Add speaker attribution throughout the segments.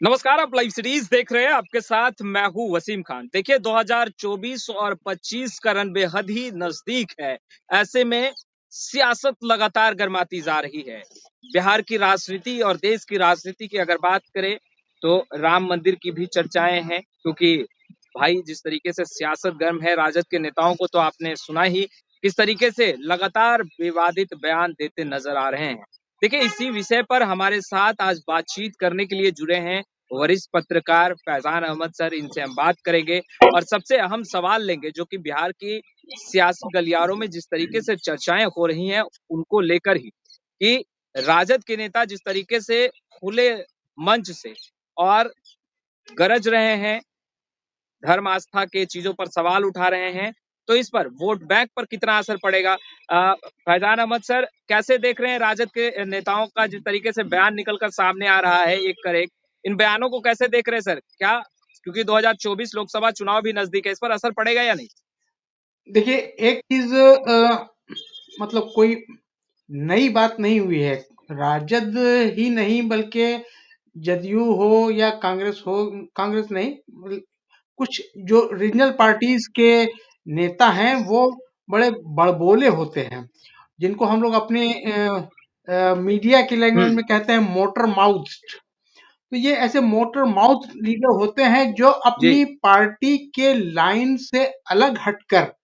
Speaker 1: नमस्कार, आप live series देख रहे हैं। आपके साथ मैं हूं वसीम खान। देखिए, 2024 और 25 का रन बेहद ही नजदीक है। ऐसे में सियासत लगातार गर्माती जा रही है। बिहार की राजनीति और देश की राजनीति की अगर बात करें तो राम मंदिर की भी चर्चाएं हैं, क्योंकि भाई जिस तरीके से सियासत गर्म है, राजद के नेताओं को तो आपने सुना ही किस तरीके से लगातार विवादित बयान देते नजर आ रहे हैं। देखिए, इसी विषय पर हमारे साथ आज बातचीत करने के लिए जुड़े हैं वरिष्ठ पत्रकार फैजान अहमद सर। इनसे हम बात करेंगे और सबसे अहम सवाल लेंगे जो कि बिहार की सियासी गलियारों में जिस तरीके से चर्चाएं हो रही हैं उनको लेकर ही, कि राजद के नेता जिस तरीके से खुले मंच से और गरज रहे हैं, धर्म आस्था के चीजों पर सवाल उठा रहे हैं, तो इस पर वोट बैंक पर कितना असर पड़ेगा? फैजान अहमद सर, कैसे देख रहे हैं राजद के नेताओं का जिस तरीके से बयान निकलकर सामने आ रहा है एक कर एक, इन बयानों को कैसे देख रहे हैं सर? क्या क्योंकि 2024 लोकसभा चुनाव भी नजदीक है, इस पर असर पड़ेगा या नहीं?
Speaker 2: देखिए, एक चीज मतलब कोई नई बात नहीं हुई है। राजद ही नहीं बल्कि जदयू हो या कांग्रेस हो, कांग्रेस नहीं, कुछ जो रीजनल पार्टीज के नेता हैं वो बड़े बड़बोले होते हैं, जिनको हम लोग अपने मीडिया की लैंग्वेज
Speaker 1: हम्म।
Speaker 2: में कहते हैं मोटर माउथ। तो ये ऐसे मोटर माउथ लीडर होते हैं जो
Speaker 1: जी।
Speaker 2: अपनी पार्टी के लाइन से अलग हटकर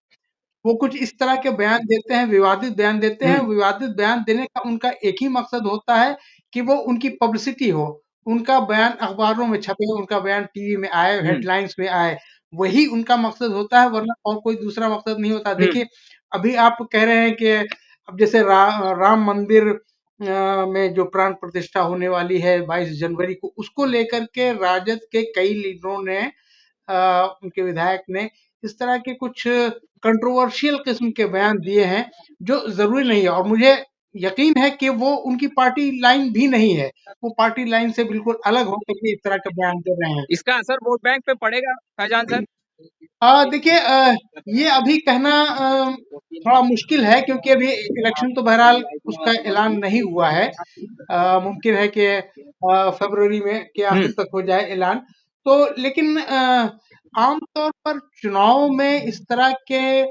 Speaker 2: वो कुछ इस तरह के बयान देते हैं, विवादित बयान देते हैं।
Speaker 1: हम्म।
Speaker 2: विवादित बयान देने का उनका एक ही मकसद होता है कि वो उनकी पब्लिसिटी हो, उनका बयान अखबारों में छपे, उनका बयान टीवी में आए,
Speaker 1: हम्म।
Speaker 2: हेडलाइंस में आए। वही उनका मकसद होता है, वरना और कोई दूसरा मकसद नहीं होता।
Speaker 1: हम्म।
Speaker 2: देखिए, अभी आप कह रहे हैं कि अब जैसे राम मंदिर में जो प्राण प्रतिष्ठा होने वाली है 22 जनवरी को, उसको लेकर के राजद के कई लीडरों ने, उनके विधायक ने इस तरह के कुछ कंट्रोवर्शियल किस्म के बयान दिए हैं जो जरूरी नहीं है, और मुझे यकीन है कि वो उनकी पार्टी लाइन भी नहीं है। वो पार्टी लाइन से बिल्कुल अलग होकर के इस तरह के बयान दे रहे हैं।
Speaker 1: इसका असर वोट बैंक पे पड़ेगा फैजान सर?
Speaker 2: देखिए, ये अभी कहना थोड़ा मुश्किल है, क्योंकि अभी इलेक्शन तो बहरहाल उसका ऐलान नहीं हुआ है। मुमकिन है कि फरवरी में के
Speaker 1: हम्म।
Speaker 2: आखिर तक हो जाए ऐलान। तो लेकिन आमतौर पर चुनाव में इस तरह के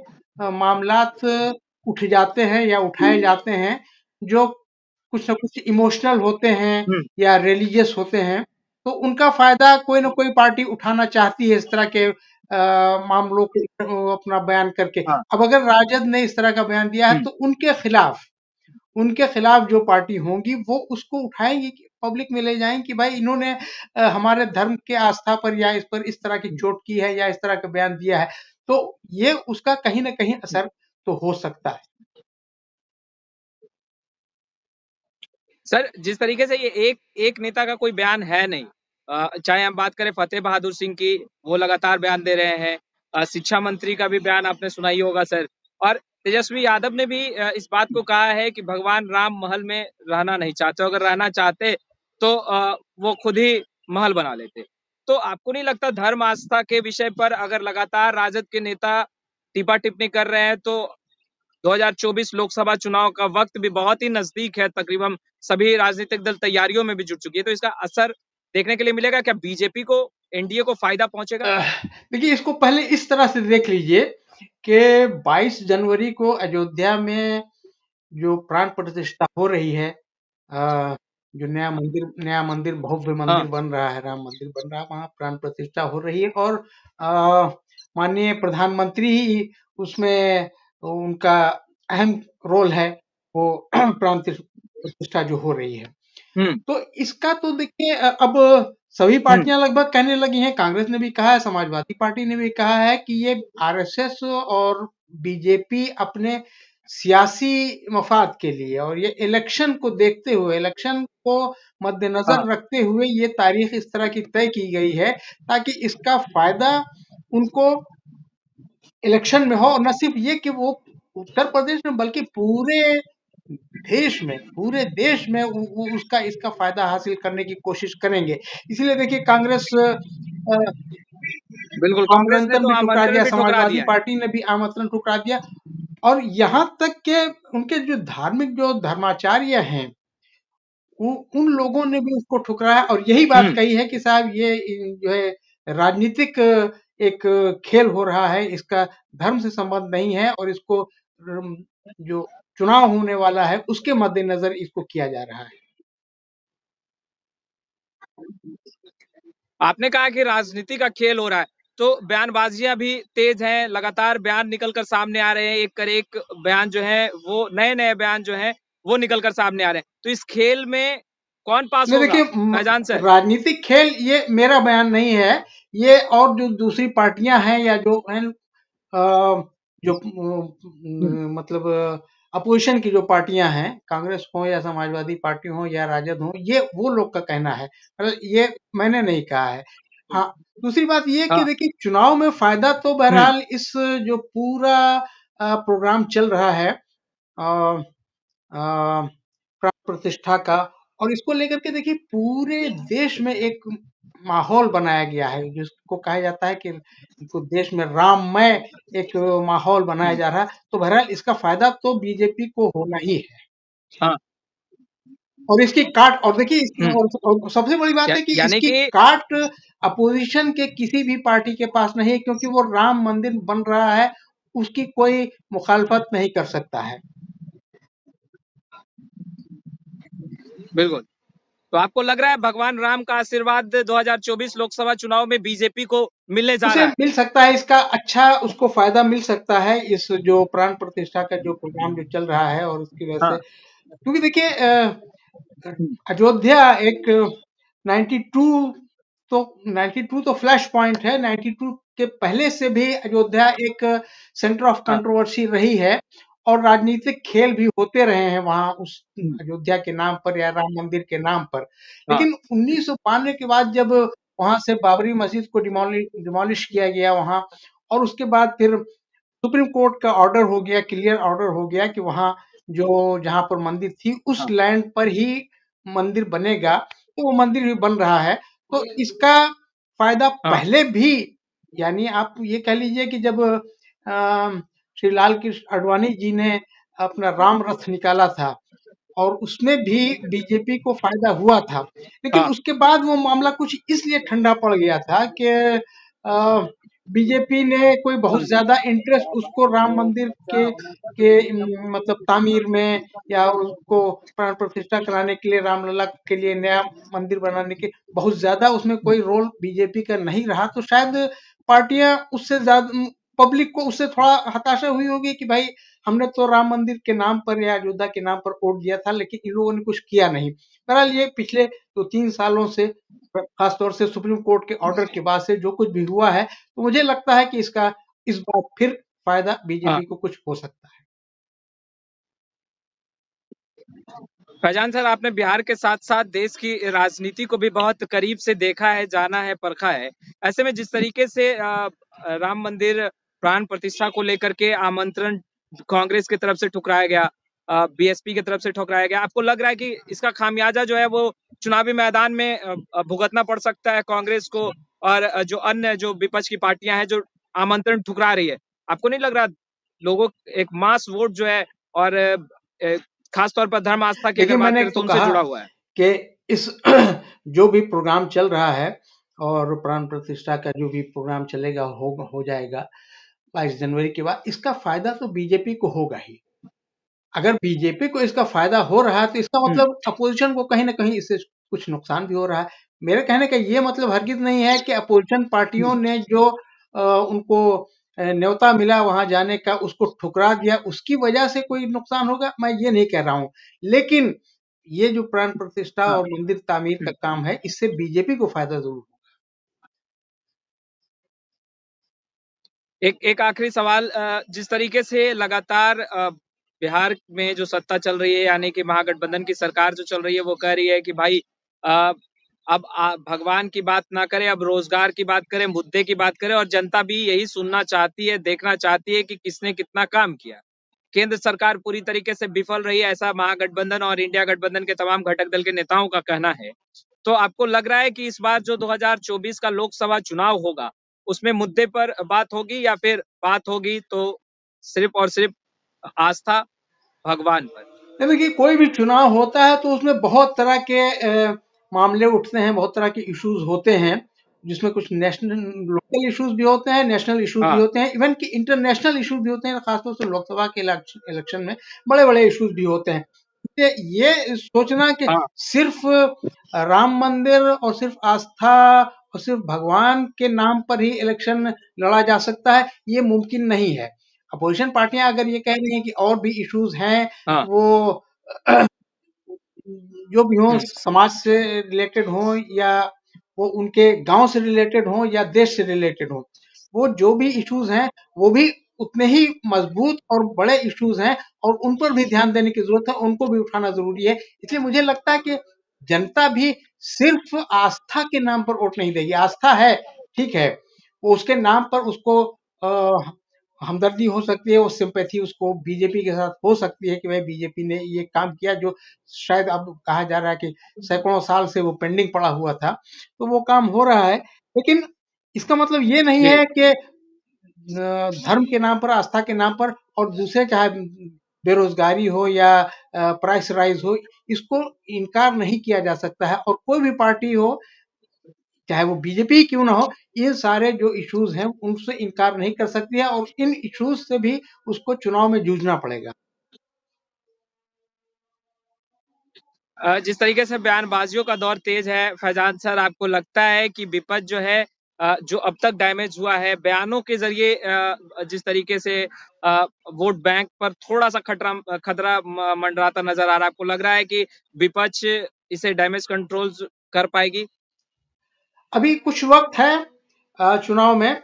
Speaker 2: मामलात उठ जाते हैं या उठाए जाते हैं जो कुछ ना कुछ इमोशनल होते हैं
Speaker 1: हम्म।
Speaker 2: या रिलीजियस होते हैं। तो उनका फायदा कोई ना कोई पार्टी उठाना चाहती है इस तरह के मामलों को अपना बयान करके।
Speaker 1: हाँ।
Speaker 2: अब अगर राजद ने इस तरह का बयान दिया है
Speaker 1: हम्म।
Speaker 2: तो उनके खिलाफ जो पार्टी होंगी वो उसको उठाएंगी, कि पब्लिक में ले जाएंगे कि भाई इन्होंने हमारे धर्म के आस्था पर या इस पर इस तरह की चोट की है या इस तरह का बयान दिया है। तो ये उसका कहीं ना कहीं असर तो हो सकता है।
Speaker 1: सर, जिस तरीके से ये एक एक नेता का कोई बयान है नहीं, चाहे हम बात करें फतेह बहादुर सिंह की, वो लगातार बयान दे रहे हैं। शिक्षा मंत्री का भी बयान आपने सुना ही होगा सर। और तेजस्वी यादव ने भी इस बात को कहा है कि भगवान राम महल में रहना नहीं चाहते, अगर रहना चाहते तो वो खुद ही महल बना लेते। तो आपको नहीं लगता धर्म आस्था के विषय पर अगर लगातार राजद के नेता टिप्पा टिप्पणी कर रहे हैं तो 2024 लोकसभा चुनाव का वक्त भी बहुत ही नजदीक है, तकरीबन सभी राजनीतिक दल तैयारियों में भी जुट चुकी है, तो इसका असर देखने के लिए मिलेगा? क्या बीजेपी को, एनडीए को फायदा पहुंचेगा?
Speaker 2: देखिए, इसको पहले इस तरह से देख लीजिए कि 22 जनवरी को अयोध्या में जो प्राण प्रतिष्ठा हो रही है, जो नया मंदिर भव्य
Speaker 1: हाँ।
Speaker 2: मंदिर बन रहा है, राम मंदिर बन रहा है, वहां प्राण प्रतिष्ठा हो रही है। और माननीय प्रधानमंत्री ही उसमें, उनका अहम रोल है, वो प्राण प्रतिष्ठा जो हो रही है।
Speaker 1: हम्म।
Speaker 2: तो इसका तो देखिए, अब सभी
Speaker 1: हम्म।
Speaker 2: पार्टियां लगभग कहने लगी हैं। कांग्रेस ने भी कहा है, समाजवादी पार्टी ने भी कहा है कि ये आरएसएस और बीजेपी अपने सियासी मफाद के लिए और ये इलेक्शन को देखते हुए, इलेक्शन को
Speaker 1: हाँ।
Speaker 2: मद्देनजर रखते हुए ये तारीख इस तरह की तय की गई है, ताकि इसका फायदा उनको इलेक्शन में हो। और न सिर्फ ये कि वो उत्तर प्रदेश में बल्कि पूरे देश में उसका इसका फायदा हासिल करने की कोशिश करेंगे। इसलिए देखिए,
Speaker 1: बिल्कुल, कांग्रेस ने
Speaker 2: आमंत्रण
Speaker 1: तो
Speaker 2: भी ठुकरा
Speaker 1: आमंत्रण
Speaker 2: दिया,
Speaker 1: भी ठुकरा
Speaker 2: समाजवादी
Speaker 1: दिया है।
Speaker 2: पार्टी ने भी आमंत्रण ठुकरा दिया। और यहाँ तक के उनके जो धार्मिक जो धर्माचार्य हैं, उन लोगों ने भी उसको ठुकराया और यही बात
Speaker 1: हम्म।
Speaker 2: कही है कि साहब ये जो है राजनीतिक एक खेल हो रहा है, इसका धर्म से संबंध नहीं है और इसको जो चुनाव होने वाला है उसके मद्देनजर इसको किया जा रहा है।
Speaker 1: आपने कहा कि राजनीति का खेल हो रहा है, तो बयानबाजियां भी तेज हैं, लगातार बयान निकलकर सामने आ रहे हैं, एक कर एक बयान जो है वो नए-नए बयान जो हैं वो निकलकर सामने आ रहे हैं। तो इस खेल में कौन पास
Speaker 2: नहीं
Speaker 1: होगा?
Speaker 2: देखिए,
Speaker 1: फैजान सर।
Speaker 2: राजनीतिक खेल ये मेरा बयान नहीं है, ये और जो दूसरी पार्टियां हैं या जो हैं जो मतलब अपोजिशन की जो पार्टियां हैं, कांग्रेस हो या समाजवादी पार्टी हो या राजद हो, ये वो लोग का कहना है, मतलब ये मैंने नहीं कहा है। हाँ, दूसरी बात ये कि
Speaker 1: हाँ।
Speaker 2: देखिए चुनाव में फायदा तो
Speaker 1: हुँ।
Speaker 2: बहरहाल इस जो पूरा प्रोग्राम चल रहा है अ, प्राण प्रतिष्ठा का, और इसको लेकर के देखिए पूरे देश में एक माहौल बनाया गया है जिसको कहा जाता है कि तो देश में राममय एक माहौल बनाया जा रहा है, तो बहरहाल इसका फायदा तो बीजेपी को होना ही है।
Speaker 1: हाँ।
Speaker 2: और इसकी काट, और देखिए
Speaker 1: हुँ।
Speaker 2: और सबसे बड़ी बात है कि
Speaker 1: यानी
Speaker 2: इसकी
Speaker 1: कि
Speaker 2: काट अपोजिशन के किसी भी पार्टी के पास नहीं है, क्योंकि वो राम मंदिर बन रहा है, उसकी कोई मुखालफत नहीं कर सकता है।
Speaker 1: बिल्कुल। तो आपको लग रहा है भगवान राम का आशीर्वाद 2024 लोकसभा चुनाव में बीजेपी को मिलने जा
Speaker 2: उसे
Speaker 1: रहा है?
Speaker 2: मिल सकता है, इसका अच्छा उसको फायदा मिल सकता है, इस जो प्राण प्रतिष्ठा का जो प्रोग्राम जो चल रहा है और उसकी वजह से,
Speaker 1: हाँ।
Speaker 2: क्योंकि देखिए
Speaker 1: हुँ।
Speaker 2: अयोध्या एक 92, तो 92 तो फ्लैश पॉइंट है, 92 के पहले से भी अयोध्या एक सेंटर ऑफ
Speaker 1: हाँ।
Speaker 2: कंट्रोवर्सी रही है और राजनीतिक खेल भी होते रहे हैं वहां उस
Speaker 1: हुँ।
Speaker 2: अयोध्या के नाम पर या राम मंदिर के नाम पर।
Speaker 1: हाँ।
Speaker 2: लेकिन 1992 के बाद जब वहां से बाबरी मस्जिद को डिमोलिश किया गया वहां, और उसके बाद फिर सुप्रीम कोर्ट का ऑर्डर हो गया, क्लियर ऑर्डर हो गया कि वहां जो जहां पर मंदिर थी उस
Speaker 1: हाँ।
Speaker 2: लैंड पर ही मंदिर बनेगा, तो वो मंदिर भी बन रहा है। तो इसका फायदा
Speaker 1: हाँ।
Speaker 2: पहले भी, यानी आप ये कह लीजिए कि जब श्री लाल कृष्ण आडवाणी जी ने अपना राम रथ निकाला था और उसमें भी बीजेपी को फायदा हुआ था, लेकिन
Speaker 1: हाँ।
Speaker 2: उसके बाद वो मामला कुछ इसलिए ठंडा पड़ गया था कि बीजेपी ने कोई बहुत ज्यादा इंटरेस्ट उसको राम मंदिर के मतलब तामीर में या उसको प्राण प्रतिष्ठा कराने के लिए, रामलला के लिए नया मंदिर बनाने के बहुत ज्यादा उसमें कोई रोल बीजेपी का नहीं रहा, तो शायद पार्टियां उससे ज्यादा, पब्लिक को उससे थोड़ा हताशा हुई होगी कि भाई हमने तो राम मंदिर के नाम पर या अयोध्या के नाम पर वोट दिया था, लेकिन इन लोगों ने कुछ किया नहीं। बहरहाल ये पिछले 2-3 सालों से, खासतौर से सुप्रीम कोर्ट के ऑर्डर के बाद से जो कुछ भी हुआ है, तो मुझे लगता है कि इसका इस बार फिर फायदा
Speaker 1: हाँ।
Speaker 2: बीजेपी को कुछ हो सकता है।
Speaker 1: फैजान सर, आपने बिहार के साथ-साथ देश की राजनीति को भी बहुत करीब से देखा है, जाना है, परखा है। ऐसे में जिस तरीके से राम मंदिर प्राण प्रतिष्ठा को लेकर के आमंत्रण कांग्रेस की तरफ से ठुकराया गया, बीएसपी की तरफ से ठुकराया गया, आपको लग रहा है कि इसका खामियाजा जो है वो चुनावी मैदान में भुगतना पड़ सकता है कांग्रेस को और जो अन्य जो विपक्ष की पार्टियां हैं जो आमंत्रण ठुकरा रही है? आपको नहीं लग रहा लोगों एक मास वोट जो है और खास तौर पर धर्म आस्था की अगर
Speaker 2: देखिए
Speaker 1: बात
Speaker 2: मैंने
Speaker 1: करें तो
Speaker 2: तो
Speaker 1: उनसे
Speaker 2: कहा
Speaker 1: जुड़ा हुआ है?
Speaker 2: कि इस जो भी प्रोग्राम चल रहा है और प्राण प्रतिष्ठा का जो भी प्रोग्राम चलेगा हो जाएगा 22 जनवरी के बाद, इसका फायदा तो बीजेपी को होगा ही। अगर बीजेपी को इसका फायदा हो रहा है तो इसका
Speaker 1: हुँ।
Speaker 2: मतलब अपोजिशन को कहीं ना कहीं इससे कुछ नुकसान भी हो रहा है। मेरे कहने का ये मतलब हरगिज नहीं है कि अपोजिशन पार्टियों ने जो उनको न्योता मिला वहां जाने का उसको ठुकरा दिया, उसकी वजह से कोई नुकसान होगा, मैं ये नहीं कह रहा हूं। लेकिन ये जो प्राण प्रतिष्ठा
Speaker 1: हाँ।
Speaker 2: और मंदिर तामीर का
Speaker 1: हुँ।
Speaker 2: काम है, इससे बीजेपी को फायदा जरूर होगा।
Speaker 1: एक एक आखिरी सवाल, जिस तरीके से लगातार बिहार में जो सत्ता चल रही है यानी कि महागठबंधन की सरकार जो चल रही है वो कह रही है कि भाई अ, अब भगवान की बात ना करें, अब रोजगार की बात करें, मुद्दे की बात करें और जनता भी यही सुनना चाहती है, देखना चाहती है कि किसने कितना काम किया। केंद्र सरकार पूरी तरीके से विफल रही है, ऐसा महागठबंधन और इंडिया गठबंधन के तमाम घटक दल के नेताओं का कहना है। तो आपको लग रहा है कि इस बार जो 2024 का लोकसभा चुनाव होगा, उसमें मुद्दे पर बात होगी या फिर बात होगी तो सिर्फ और सिर्फ आस्था भगवान पर?
Speaker 2: देखिए कोई भी चुनाव होता है तो उसमें बहुत तरह के मामले उठते हैं, बहुत तरह के इश्यूज होते हैं, जिसमें कुछ नेशनल लोकल इश्यूज भी होते हैं, नेशनल इश्यूज भी
Speaker 1: हाँ
Speaker 2: होते हैं, इवन कि इंटरनेशनल इश्यूज भी होते हैं, खासतौर से लोकसभा के इलेक्शन में बड़े बड़े इश्यूज भी होते हैं। ये सोचना कि
Speaker 1: हाँ।
Speaker 2: सिर्फ राम मंदिर और सिर्फ आस्था और सिर्फ भगवान के नाम पर ही इलेक्शन लड़ा जा सकता है, ये मुमकिन नहीं है। अपोजिशन पार्टियां अगर ये कह रही हैं कि और भी इश्यूज हैं,
Speaker 1: हाँ।
Speaker 2: वो जो भी हो,
Speaker 1: हम्म।
Speaker 2: समाज से रिलेटेड हो या वो उनके गांव से रिलेटेड हो या देश से रिलेटेड हो, वो जो भी इश्यूज हैं वो भी उतने ही मजबूत और बड़े इश्यूज हैं और उन पर भी ध्यान देने की जरूरत है, उनको भी उठाना जरूरी है। इसलिए मुझे लगता है कि जनता भी सिर्फ आस्था के नाम पर वोट नहीं देगी। आस्था है, ठीक है, वो उसके नाम पर उसको हमदर्दी हो सकती है, वो सिंपैथी उसको बीजेपी के साथ हो सकती है कि भाई बीजेपी ने ये काम किया जो शायद अब कहा जा रहा है कि सैकड़ों साल से वो पेंडिंग पड़ा हुआ था, तो वो काम हो रहा है। लेकिन इसका मतलब ये नहीं
Speaker 1: जी।
Speaker 2: है कि धर्म के नाम पर, आस्था के नाम पर और दूसरे चाहे बेरोजगारी हो या प्राइस राइज हो, इसको इनकार नहीं किया जा सकता है। और कोई भी पार्टी हो, चाहे वो बीजेपी क्यों ना हो, ये सारे जो इश्यूज हैं उनसे इनकार नहीं कर सकती है और इन इश्यूज से भी उसको चुनाव में जूझना पड़ेगा।
Speaker 1: जिस तरीके से बयानबाजियों का दौर तेज है, फैजान सर, आपको लगता है कि विपक्ष जो है जो अब तक डैमेज हुआ है बयानों के जरिए, जिस तरीके से वोट बैंक पर थोड़ा सा खतरा मंडराता नजर आ रहा है, आपको लग रहा है कि विपक्ष इसे डैमेज कंट्रोल कर पाएगी?
Speaker 2: अभी कुछ वक्त है चुनाव में,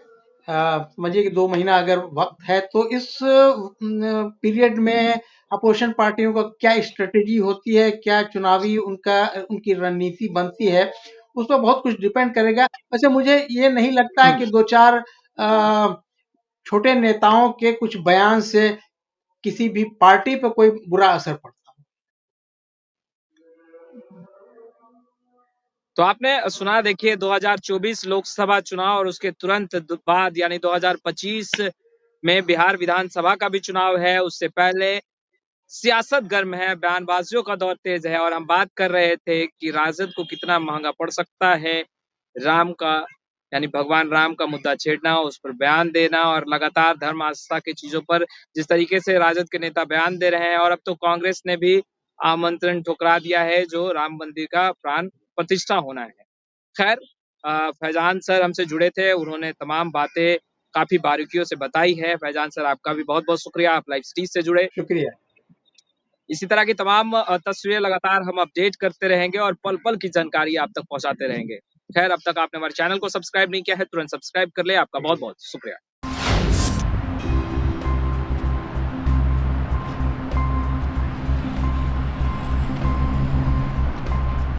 Speaker 2: समझिए कि 2 महीना अगर वक्त है, तो इस पीरियड में अपोजिशन पार्टियों का क्या स्ट्रेटेजी होती है, क्या चुनावी उनकी रणनीति बनती है, उस पर बहुत कुछ डिपेंड करेगा। वैसे मुझे ये नहीं लगता है कि दो चार छोटे नेताओं के कुछ बयान से किसी भी पार्टी पर कोई बुरा असर पड़ता।
Speaker 1: तो आपने सुना, देखिए 2024 लोकसभा चुनाव और उसके तुरंत बाद यानी 2025 में बिहार विधानसभा का भी चुनाव है। उससे पहले सियासत गर्म है, बयानबाजियों का दौर तेज है और हम बात कर रहे थे कि राजद को कितना महंगा पड़ सकता है राम का, यानी भगवान राम का मुद्दा छेड़ना, उस पर बयान देना और लगातार धर्म आस्था की चीजों पर जिस तरीके से राजद के नेता बयान दे रहे हैं। और अब तो कांग्रेस ने भी आमंत्रण ठुकरा दिया है जो राम मंदिर का प्राण प्रतिष्ठा होना है। खैर, फैजान सर हमसे जुड़े थे, उन्होंने तमाम बातें काफी बारीकियों से बताई है। फैजान सर, आपका भी बहुत बहुत शुक्रिया, आप लाइव स्ट्रीम से जुड़े।
Speaker 2: शुक्रिया।
Speaker 1: इसी तरह की तमाम तस्वीरें लगातार हम अपडेट करते रहेंगे और पल पल की जानकारी आप तक पहुंचाते रहेंगे। खैर, अब तक आपने हमारे चैनल को सब्सक्राइब नहीं किया है, तुरंत सब्सक्राइब कर ले। आपका बहुत बहुत शुक्रिया।